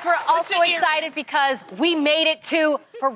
we're also excited because we made it to Friday.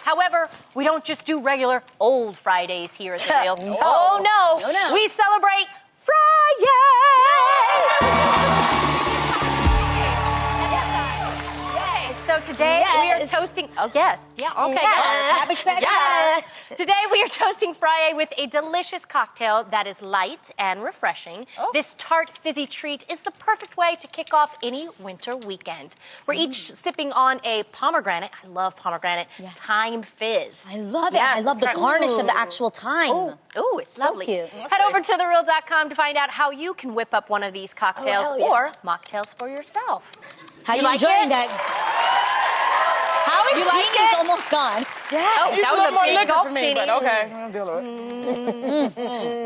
However, we don't just do regular old Fridays here at The Real. No. Oh, no. We celebrate Friday. So today we are toasting. Oh, yes. Yeah, okay. Yes. Today we are toasting Friday with a delicious cocktail that is light and refreshing. Oh. This tart, fizzy treat is the perfect way to kick off any winter weekend. We're each sipping on a pomegranate. I love pomegranate. Thyme fizz. I love it. I love the garnish of the actual thyme. Ooh, it's so lovely. Cute. Head over to therereal.com to find out how you can whip up one of these cocktails or mocktails for yourself. How you enjoying that? How is Jeannie's almost gone? Yeah, that was a more big liquor gulp, for me, but okay.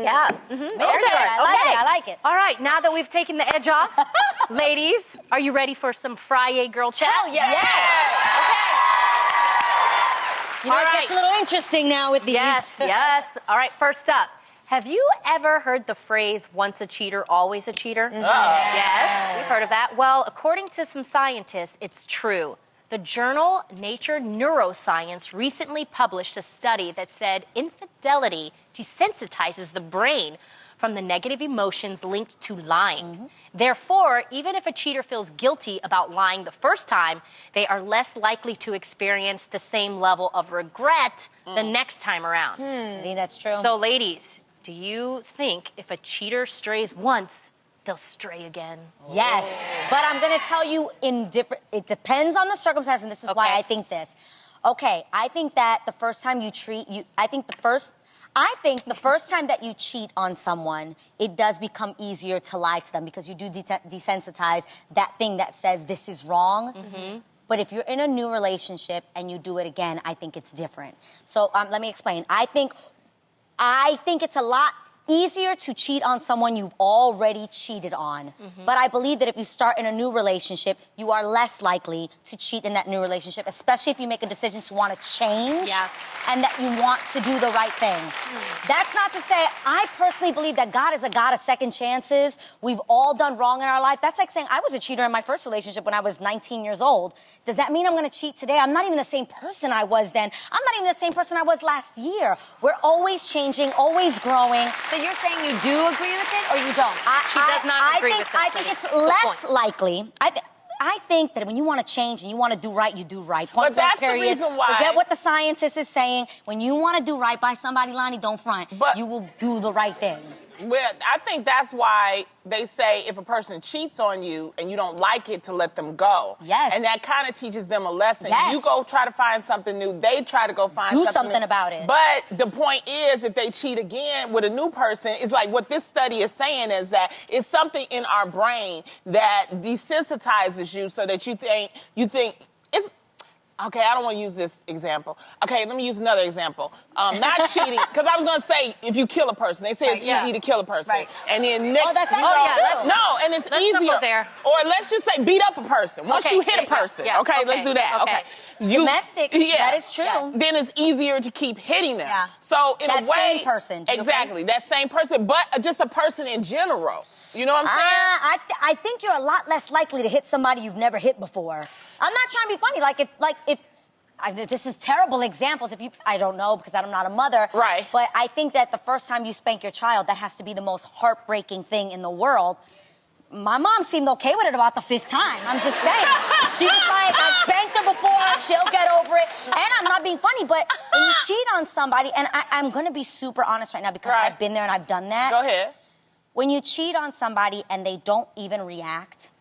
Yeah. I like it. All right, now that we've taken the edge off, ladies, are you ready for some Friday girl chat? Hell yeah. You know, it gets a little interesting now with these. Yes. All right, first up. Have you ever heard the phrase, once a cheater, always a cheater? Yes, we've heard of that. Well, according to some scientists, it's true. The journal Nature Neuroscience recently published a study that said infidelity desensitizes the brain from the negative emotions linked to lying. Therefore, even if a cheater feels guilty about lying the first time, they are less likely to experience the same level of regret the next time around. I think that's true. So, ladies, do you think if a cheater strays once, they'll stray again? Yes, but I'm gonna tell you it depends on the circumstance, and this is why I think this. Okay, I think that the first time the first time that you cheat on someone, it does become easier to lie to them because you do desensitize that thing that says this is wrong. But if you're in a new relationship and you do it again, I think it's different. So let me explain. I think it's a lot easier to cheat on someone you've already cheated on. But I believe that if you start in a new relationship, you are less likely to cheat in that new relationship, especially if you make a decision to want to change and that you want to do the right thing. That's not to say, I personally believe that God is a God of second chances. We've all done wrong in our life. That's like saying I was a cheater in my first relationship when I was 19 years old. Does that mean I'm going to cheat today? I'm not even the same person I was then. I'm not even the same person I was last year. We're always changing, always growing. So you're saying you do agree with it or you don't? She does not agree with this. I think it's less likely. I think that when you want to change and you want to do right, you do right. Point But that's blank, the reason why. Forget what the scientist is saying. When you want to do right by somebody, Lonnie, don't front. But you will do the right thing. Well, I think that's why they say if a person cheats on you and you don't like it, to let them go. Yes. And that kind of teaches them a lesson. Yes. You go try to find something new. They try to go find something new. about it. But the point is, if they cheat again with a new person, it's like what this study is saying is that it's something in our brain that desensitizes you so that you think it's... Okay, I don't want to use this example. Okay, let me use another example. Not cheating, because I was going to say if you kill a person, they say it's easy to kill a person. Right. And then next, that's true. no, and it's easier. There. Or let's just say beat up a person. Once you hit a person, okay, let's do that. Okay. Domestic, that is true. Then it's easier to keep hitting them. Yeah. So in that a way, same person. Exactly, that same person, but just a person in general. You know what I'm saying? I think you're a lot less likely to hit somebody you've never hit before. I'm not trying to be funny. This is terrible examples. I don't know because I'm not a mother. Right. But I think that the first time you spank your child, that has to be the most heartbreaking thing in the world. My mom seemed okay with it about the 5th time. I'm just saying. She was like, I've spanked her before. She'll get over it. And I'm not being funny, but when you cheat on somebody, and I'm going to be super honest right now because I've been there and I've done that. Go ahead. When you cheat on somebody and they don't even react,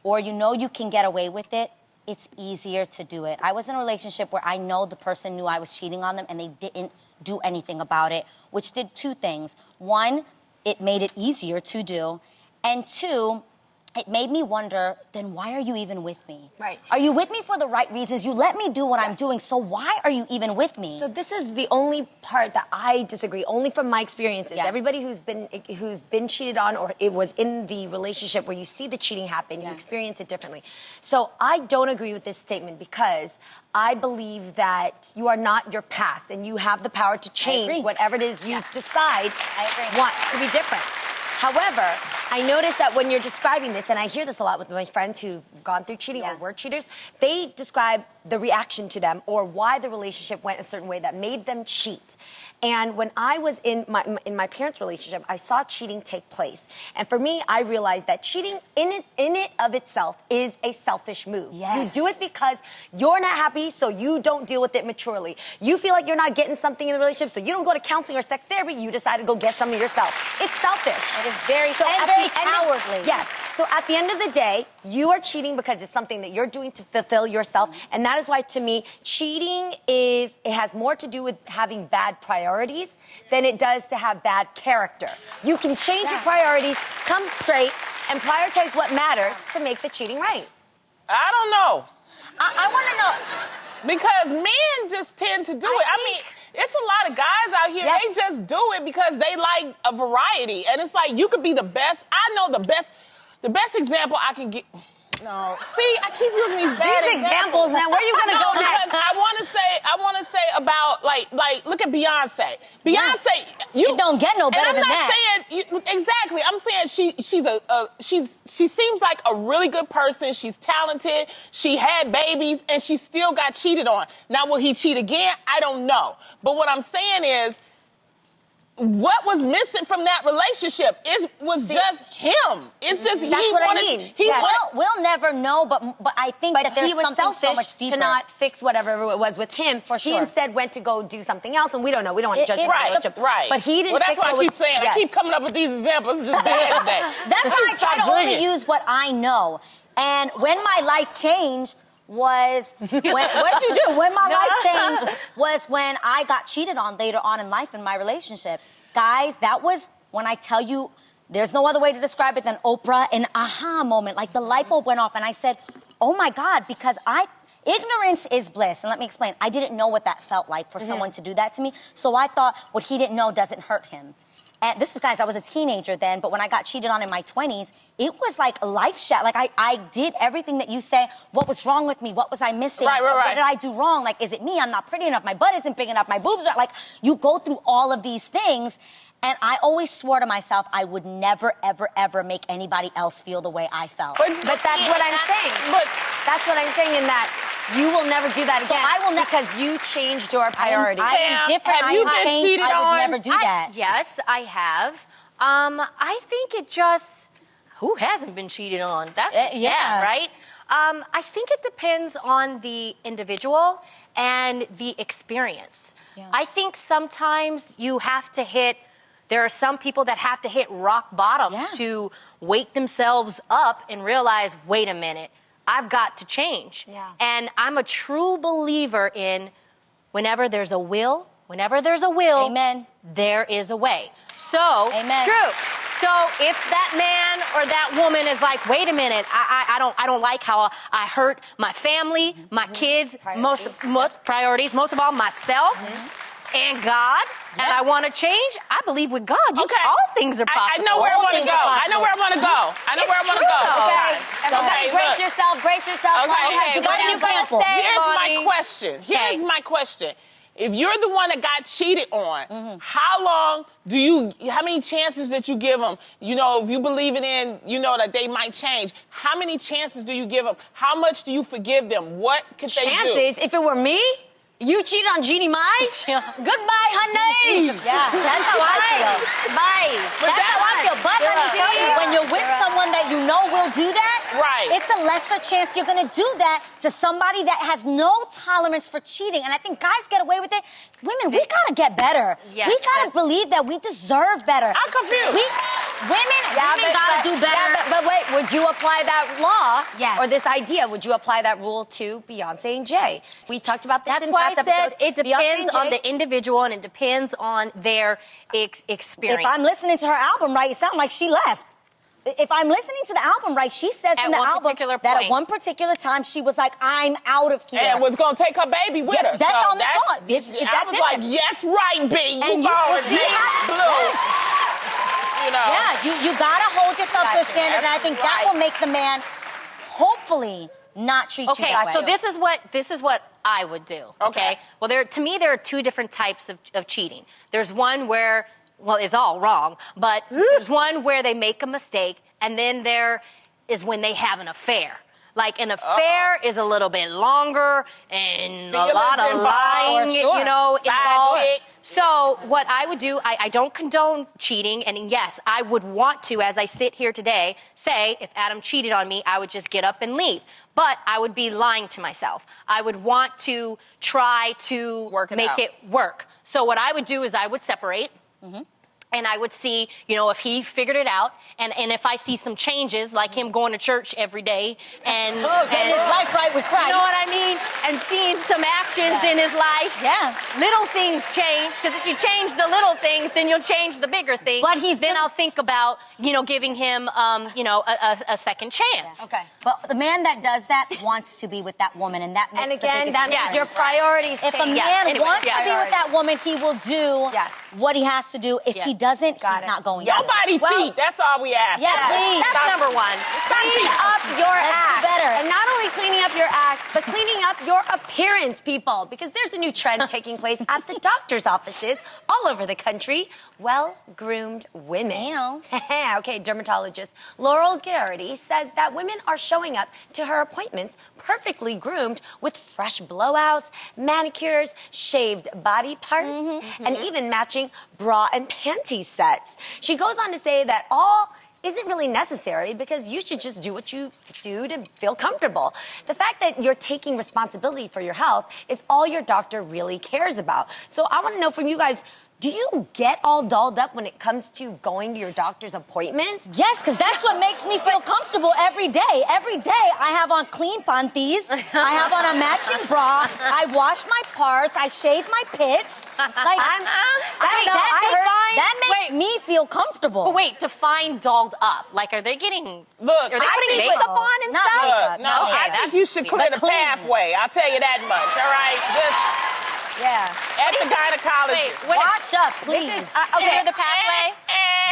or you know you can get away with it, it's easier to do it. I was in a relationship where I know the person knew I was cheating on them and they didn't do anything about it, which did 2 things. 1, it made it easier to do. And 2, it made me wonder, then why are you even with me? Right. Are you with me for the right reasons? You let me do what I'm doing, so why are you even with me? So this is the only part that I disagree, only from my experiences. Yeah. Everybody who's been cheated on or it was in the relationship where you see the cheating happen, you experience it differently. So I don't agree with this statement because I believe that you are not your past and you have the power to change whatever it is you decide wants to be different. However, I noticed that when you're describing this, and I hear this a lot with my friends who've gone through cheating or were cheaters, they describe the reaction to them or why the relationship went a certain way that made them cheat. And when I was in my parents' relationship, I saw cheating take place. And for me, I realized that cheating in it of itself is a selfish move. Yes. You do it because you're not happy, so you don't deal with it maturely. You feel like you're not getting something in the relationship, so you don't go to counseling or sex therapy. You decide to go get something yourself. It's selfish. It is very, at very the end of- cowardly. Yes. So at the end of the day, you are cheating because it's something that you're doing to fulfill yourself. And that is why, to me, cheating it has more to do with having bad priorities than it does to have bad character. You can change your priorities, come straight, and prioritize what matters to make the cheating right. I don't know. I want to know. Because men just tend to do it. I mean, it's a lot of guys out here, Yes. they just do it because they like a variety. And it's like, you could be the best. I know the best example I can get. No. See, I keep using these bad examples, man. Where are you going to No, go next? because I want to say about, like, look at Beyonce. Beyonce, It don't get no better and than I'm not that. saying, exactly, I'm saying she seems like a really good person. She's talented. She had babies, and she still got cheated on. Now, will he cheat again? I don't know. But what I'm saying is, what was missing from that relationship? It was just him. It's just That's what I mean. Yes. We'll never know, but I think that there's he was something selfish so much deeper. to not fix whatever it was with him. For He sure. instead went to go do something else, and we don't know. We don't want to judge the Right, relationship. right. But he didn't Well, that's fix what I what keep was, saying. Yes. I keep coming up with these examples. It's just bad today. That's why I try Stop to only drinking. use what I know. And when my life changed was what'd you do? When my life changed was when I got cheated on later on in life in my relationship. Guys, that was when I tell you there's no other way to describe it than Oprah, an aha moment. Like the light bulb went off and I said, oh my God, because ignorance is bliss. And let me explain. I didn't know what that felt like for someone to do that to me. So I thought what he didn't know doesn't hurt him. And this was, guys, I was a teenager then, but when I got cheated on in my 20s, it was like a life shot. Like I did everything that you say. What was wrong with me? What was I missing? Right. What did I do wrong? Like, is it me? I'm not pretty enough. My butt isn't big enough. My boobs are, like, you go through all of these things. And I always swore to myself I would never, ever, ever make anybody else feel the way I felt. But that's what I'm saying. But That's what I'm saying in that you will never do that again. So I will because you changed your priorities. I am different. Have I you am been changed. cheated I would on? never do that. Yes, I have. I think it just, who hasn't been cheated on? That's yeah. right? I think it depends on the individual and the experience. Yeah. I think sometimes you have to there are some people that have to hit rock bottom to wake themselves up and realize, wait a minute, I've got to change. Yeah. And I'm a true believer in whenever there's a will, Amen. there is a way. So, Amen. true. So if that man or that woman is like, wait a minute, I don't like how I hurt my family, my kids, most priorities, most of all myself and God, and I want to change, I believe with God, all things are possible. I know where I want to go. I know where I want to go. I know where I want to go. Okay. Everybody Okay, brace look. yourself, brace yourself. Okay. You got an example. Here's my question. Here's my question. If you're the one that got cheated on, how many chances did you give them? You know, if you believe it in, you know, that they might change, how many chances do you give them? How much do you forgive them? What could they do? Chances? If it were me, you cheated on Jeannie Mai? Goodbye, honey. Yeah, that's how I feel. Bye. That's how I feel. But let me tell you, when you're with someone that you know will do that, it's a lesser chance you're going to do that to somebody that has no tolerance for cheating. And I think guys get away with it. Women, we got to get better. Yes, we got to believe that we deserve better. I'm confused. Women got to do better. Yeah, but wait, would you apply that law? Yes. Or this idea, would you apply that rule to Beyonce and Jay? We talked about this That's in why past I said episodes. it Beyonce depends and on Jay- the individual and it depends on their experience. If I'm listening to her album right, it sounds like she left. If I'm listening to the album right, she says At in the one album particular that point. at one particular time she was like, I'm out of here. And was going to take her baby with her. That's So on the song. I That's was it. like, yes, right, B. You And go and you take have- blue. yes. You know. Yeah, you gotta hold yourself to a standard, and I think that will make the man, hopefully, not treat you Okay, that way. so this is what I would do. Okay. Well, to me there are two different types of cheating. There's one where well, it's all wrong, but there's one where they make a mistake, and then there is when they have an affair. Like an affair is a little bit longer and a lot of lying, you know, involved. So what I would do, I don't condone cheating, and yes, I would want to, as I sit here today, say if Adam cheated on me, I would just get up and leave. But I would be lying to myself. I would want to try to make it work. So what I would do is I would separate. And I would see, you know, if he figured it out, and if I see some changes, like him going to church every day, and getting his life right with Christ. You know what I mean? And seeing some actions in his life. Yeah. Little things change, because if you change the little things, then you'll change the bigger things. But then I'll think about, you know, giving him, you know, a second chance. Yeah. Okay. But the man that does that wants to be with that woman, and that makes And again, the that biggest means your priorities If change. a man wants to be with that woman, he will do what he has to do. If he doesn't, he's not going to. Nobody cheat. That's all we ask. Yeah, please. That's number one. Clean up your act. better. And not only cleaning up your act, but cleaning up your appearance, people. Because there's a new trend taking place at the doctor's offices all over the country. Well-groomed women. Okay, dermatologist Laurel Garrity says that women are showing up to her appointments perfectly groomed with fresh blowouts, manicures, shaved body parts, and even matching bra and panty sets. She goes on to say that all isn't really necessary because you should just do what you do to feel comfortable. The fact that you're taking responsibility for your health is all your doctor really cares about. So I want to know from you guys, do you get all dolled up when it comes to going to your doctor's appointments? Yes, because that's what makes me feel comfortable every day. Every day I have on clean panties. I have on a matching bra. I wash my parts. I shave my pits. Like, that makes me feel comfortable. But wait, define dolled up. Like, are they getting... Look, are they putting makeup on and stuff? No, okay, I think you should clear the pathway. I'll tell you that much, all right? Just... At the gynecologist. Wait, wash up, please. Okay, the pathway?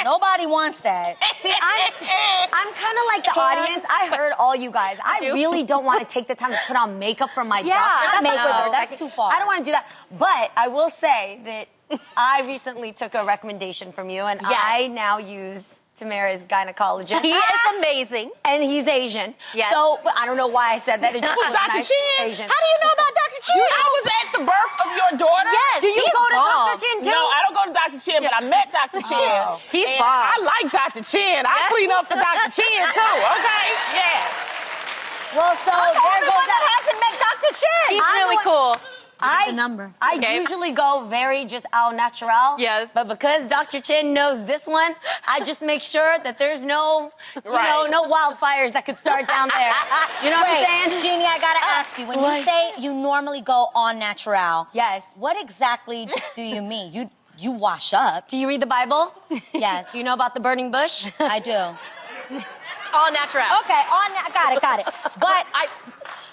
Nobody wants that. See, I'm kind of like the audience. I heard all you guys. I really don't want to take the time to put on makeup from my doctor. That's too far. I don't want to do that. But I will say that I recently took a recommendation from you, and I now use Tamara's gynecologist. He is amazing. And he's Asian. Yes. So I don't know why I said that. It just was Dr. nice. Chin? Asian. How do you know about Dr. Chin? I was at the birth of your daughter. Yes. Do you go to Dr. Chin too? No, I don't go to Dr. Chin, but I met Dr. Chin. He's and bomb. I like Dr. Chin. I clean up for Dr. Chin too, okay? Yeah. Well, so there goes that hasn't met Dr. Chin. He's really cool. The number. I usually go very just au natural. Yes. But because Dr. Chin knows this one, I just make sure that there's no, no wildfires that could start down there. You know what I'm saying? Jeannie, I gotta ask you, when you say you normally go on natural, what exactly do you mean? You wash up. Do you read the Bible? Yes. Do you know about the burning bush? I do. All natural. Okay, got it. But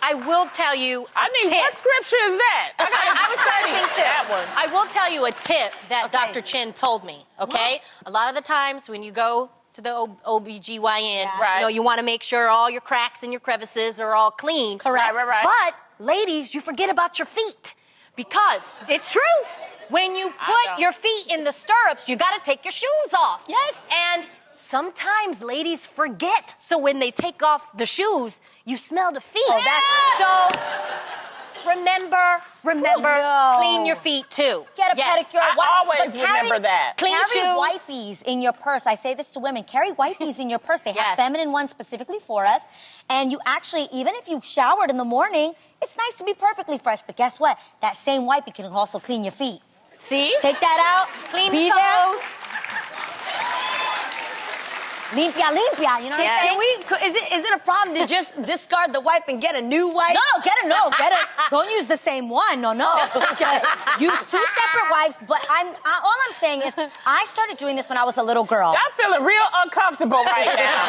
I will tell you. What scripture is that? I was trying to think too. That one. I will tell you a tip that Dr. Chin told me. Okay, a lot of the times when you go to the OBGYN, you know, you want to make sure all your cracks and your crevices are all clean. Correct. Right. But ladies, you forget about your feet because it's true. When you put your feet in the stirrups, you got to take your shoes off. Yes. And sometimes ladies forget. So when they take off the shoes, you smell the feet. So remember, clean your feet too. Get a pedicure. I always remember that. Carry wipes in your purse. I say this to women. Carry wipes in your purse. They have feminine ones specifically for us. And you actually, even if you showered in the morning, it's nice to be perfectly fresh. But guess what? That same wipe can also clean your feet. See? Take that out. Clean Be toes. Limpia, you know what I'm saying? Is it a problem to just discard the wipe and get a new wipe? No, don't use the same one. No. Okay. Use two separate wipes. But all I'm saying is, I started doing this when I was a little girl. Y'all feeling real uncomfortable right now.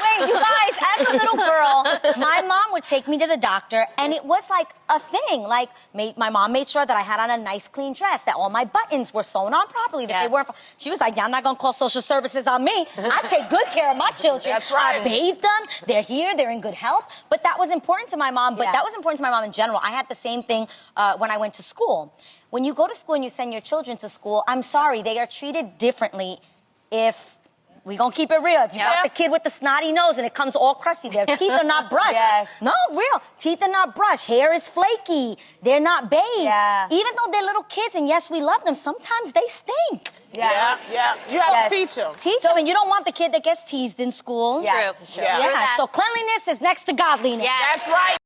Wait, you guys, as a little girl, my mom would take me to the doctor, and it was like a thing. Like, my mom made sure that I had on a nice, clean dress, that all my buttons were sewn on properly, that they weren't. She was like, "Y'all not gonna call social services on me. I take good care of my children. That's right. I bathe them. They're here. They're in good health." But that was important to my mom. But that was important to to my mom in general. I had the same thing when I went to school. When you go to school and you send your children to school, I'm sorry, they are treated differently if... We gonna keep it real. If you got the kid with the snotty nose and it comes all crusty, their teeth are not brushed. Yes. No, real. Teeth are not brushed. Hair is flaky. They're not bathed. Yeah. Even though they're little kids, and yes, we love them, sometimes they stink. Yeah. You have to teach them. Teach them, and you don't want the kid that gets teased in school. Yeah, True. this is true. Yeah. Yeah, so cleanliness is next to godliness. Yeah. That's right.